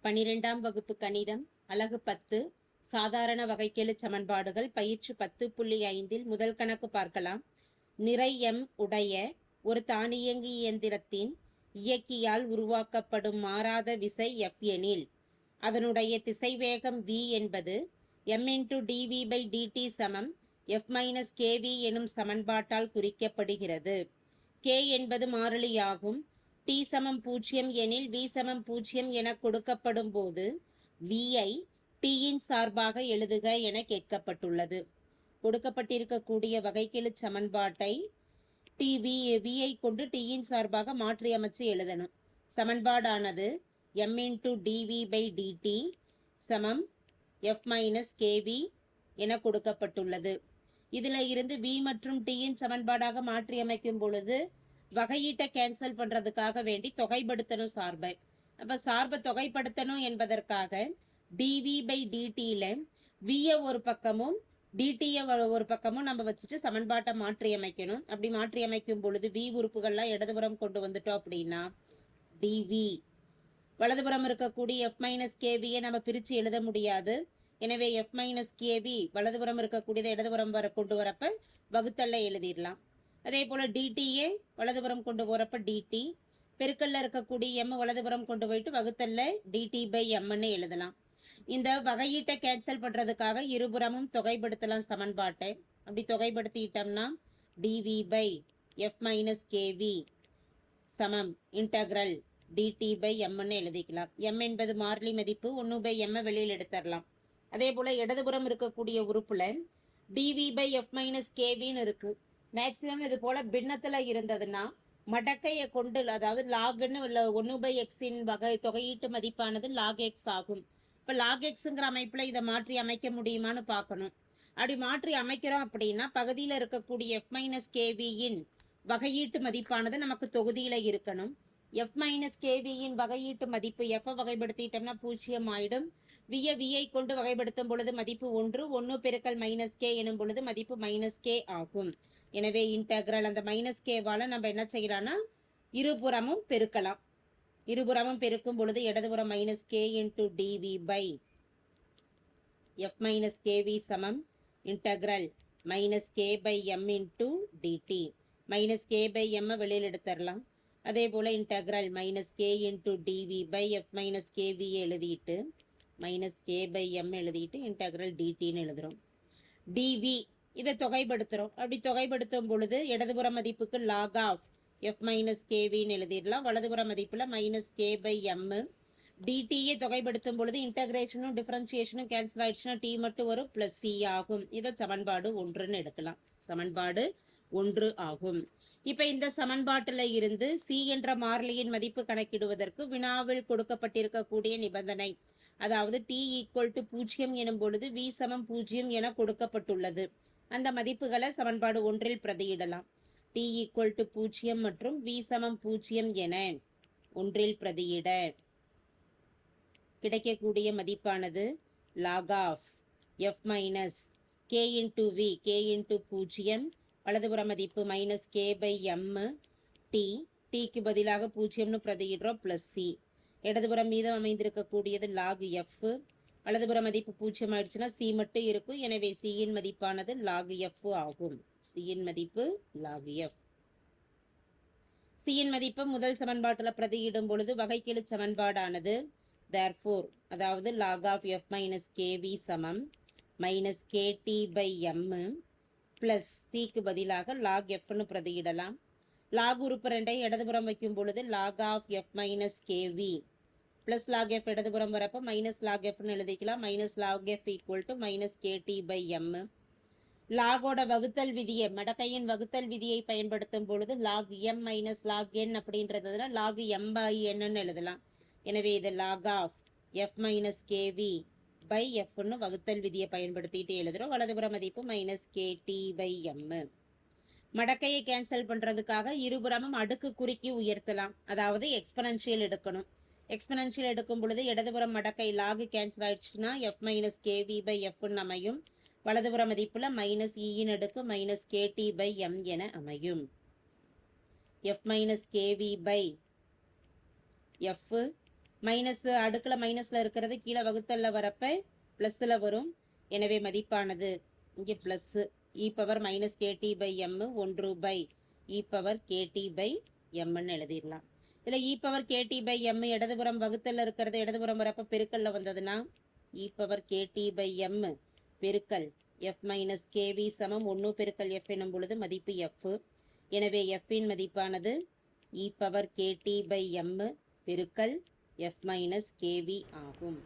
12ஆம் வகுப்பு கணிதம் அலகு 10 சாதாரண வகைக்கெழு சமன்பாடுகள் பயிற்சி 10.5 முதல் கணக்கு பார்க்கலாம். நிறை m உடைய ஒரு தானியங்கி இயந்திரத்தின் இயக்கியால் உருவாக்கப்படும் மாறாத விசை F எனில் அதனுடைய திசைவேகம் v என்பது m/dv/dt சமம் F-kv எனும் சமன்பாட்டால் குறிக்கப்படுகிறது. k என்பது மாறிலியாகும். t சமம் 0 எனில் v சமம் 0 என கொடுக்கப்படும் போது v ஐ t இன் சார்பாக எழுதுக என கேட்கப்பட்டுள்ளது. கொடுக்கப்பட்டிருக்கக்கூடிய வகைக்கெழு சமன்பாட்டை v ஐ கொண்டு t இன் சார்பாக மாற்றி அமைச்சு எழுதணும். சமன்பாடானது m/dv/dt சமம் F-kv என கொடுக்கப்பட்டுள்ளது. இதுல இருந்து v மற்றும் t இன் சமன்பாடாக மாற்றி அமைக்கும் பொழுது வகையீட்டை கேன்சல் பண்றதுக்காக வேண்டி தொகைப்படுத்தணும் சார்பை. அப்ப சார்பை தொகைப்படுத்தணும் என்பதற்காக dv/dtல v ஒரு பக்கமும் dt ஒரு பக்கமும் நம்ம வச்சுட்டு சமன்பாட்டை மாற்றி அமைக்கணும். அப்படி மாற்றி அமைக்கும் பொழுது v உறுப்புகள்லாம் இடதுபுறம் கொண்டு வந்துட்டோம் அப்படின்னா dv வலதுபுறம் இருக்கக்கூடிய F-kv நம்ம பிரிச்சு எழுத முடியாது. எனவே F-kv வலதுபுறம் இருக்கக்கூடியதை இடதுபுறம் கொண்டு வரப்ப வகுத்தல்ல எழுதிடலாம். அதே போல டிடிஏ வலதுபுறம் கொண்டு போறப்ப டிடி பெருக்கல்ல இருக்கக்கூடிய m வலதுபுறம் கொண்டு போயிட்டு வகுத்தல்ல dt/mன்னு எழுதலாம். இந்த வகையீட்டை கேன்சல் பண்றதுக்காக இருபுறமும் தொகைப்படுத்தலாம் சமன்பாட்டை. அப்படி தொகைப்படுத்திட்டோம்னா dv/F-kv சமம் இன்டகிரல் dt/mன்னு எழுதிக்கலாம். m என்பது மாறிலி மதிப்பு 1/m வெளியில் எடுத்துடலாம். அதே போல இடதுபுறம் இருக்கக்கூடிய உறுப்புல dv/F-kvன்னு இருக்கு. மேக்சிமம் இது போல பின்னத்துல இருந்ததுன்னா மடக்கையை கொண்டு, அதாவது லாக்னு 1/x வகை தொகையீட்டு மதிப்பானது லாக் x ஆகும். இப்ப லாக் xங்கிற அமைப்புல இதை மாற்றி அமைக்க முடியுமான்னு பார்க்கணும். அப்படி மாற்றி அமைக்கிறோம் அப்படின்னா பகுதியில இருக்கக்கூடிய F-kv வகையீட்டு மதிப்பானது நமக்கு தொகுதியில இருக்கணும். F-kv வகையீட்டு மதிப்பு f வகைப்படுத்திட்டோம்னா 0 ஆயிடும். வியை கொண்டு வகைப்படுத்தும் பொழுது மதிப்பு 1 பெருக்கல் -k எனும் பொழுது மதிப்பு -k ஆகும். எனவே இன்டகிரல் அந்த -kவால நம்ம என்ன செய்யலாம்னா இருபுறமும் பெருக்கலாம். இருபுறமும் பெருக்கும் பொழுது இடதுபுறம் -k × dv/F-kv சமம் இன்டகிரல் -k/m × dt. -k/m வெளியில் எடுத்துடலாம். அதே போல இன்டகிரல் -k × dv/F-kv எழுதிட்டு -k/m எழுதிட்டு இன்டகிரல் dtன்னு எழுதுறோம். dv இதை தொகைப்படுத்துறோம். அப்படி தொகைப்படுத்தும் பொழுது இடதுபுற மதிப்புக்கு log of F-kvன்னு எழுதிடலாம். வலதுபுற மதிப்புல -k/m. dtயை தொகைப்படுத்தும் பொழுது இன்டகிரேஷனும் டிஃபரன்சியேஷனும் கேன்சல் ஆயிடுச்சுன்னா t மட்டும் வரும் +c ஆகும். இதை சமன்பாடு 1ன்னு எடுக்கலாம். சமன்பாடு 1 ஆகும். இப்ப இந்த சமன்பாட்டுல இருந்து c என்ற மாறிலியின் மதிப்பு கணக்கிடுவதற்கு வினாவில் கொடுக்கப்பட்டிருக்கக்கூடிய நிபந்தனை, அதாவது t = 0 எனும் பொழுது v சமம் 0 என கொடுக்கப்பட்டுள்ளது. அந்த மதிப்புகளை சமன்பாடு 1ல் பிரதியிடலாம். t = 0 மற்றும் v சமம் 0 என 1ல் பிரதியிட கிடைக்கக்கூடிய மதிப்பானது log of F-k × v k × 0 வலதுபுற மதிப்பு -k/m tக்கு பதிலாக 0ன்னு பிரதியிடுறோம் +c. இடதுபுறம் மீதம் அமைந்திருக்கக்கூடியது log f. வலதுபுற மதிப்பு 0 ஆயிடுச்சுன்னா c மட்டும் இருக்கும். எனவே c இன் மதிப்பானது log f ஆகும். c இன் மதிப்பு log f. c இன் மதிப்பு முதல் சமன்பாட்டில் பிரதியிடும் பொழுது வகைக்கெழு சமன்பாடானது therefore அதாவது log of F-kv சமம் -kt/m +c பதிலாக log fன்னு பிரதியிடலாம். log உறுப்பு 2ஐ இடதுபுறம் வைக்கும் பொழுது log of F-kv +log f இடதுபுறம் வரப்ப -log fன்னு எழுதிக்கலாம். -log f = -kt/m. லாகோட வகுத்தல் விதியை, மடக்கையின் வகுத்தல் விதியை பயன்படுத்தும் பொழுது log m - log n அப்படின்றதுல log m/nன்னு எழுதலாம். எனவே இது log of F-kv/fன்னு வகுத்தல் விதியை பயன்படுத்திட்டு எழுதுறோம். வலதுபுற மதிப்பு -kt/m. மடக்கையை கேன்சல் பண்றதுக்காக இருபுறமும் அடுக்கு குறுக்கி உயர்த்தலாம். அதாவது எக்ஸ்பனன்ஷியல் எடுக்கணும். எக்ஸ்பனன்ஷியல் எடுக்கும் பொழுது இடதுபுறம் மடக்கை லாக் கேன்சல் ஆயிடுச்சுன்னா F-kv/fன்னு அமையும். வலதுபுற மதிப்புல -e⁻ என அமையும். F-kv/f மைனஸ் அடுக்கில் மைனஸில் இருக்கிறது கீழே வகுத்தலில் வரப்ப ப்ளஸில் வரும். எனவே மதிப்பானது இங்கே plus e power minus KT by m 1 by e power KT by எம்முன்னு எழுதிடலாம். இதில் e power KT by m இடதுபுறம் வகுத்தலில் இருக்கிறது இடதுபுறம் வரப்போ பெருக்கல்ல வந்ததுன்னா e power KT by m பெருக்கல் எஃப் மைனஸ் கேவி சமம் 1 பெருக்கல் எஃப் எனும் பொழுது மதிப்பு எஃப். எனவே எஃப்பின் மதிப்பானது இ பவர் கேடி பை எம்மு பெருக்கல் எஃப் மைனஸ் கேவி ஆகும்.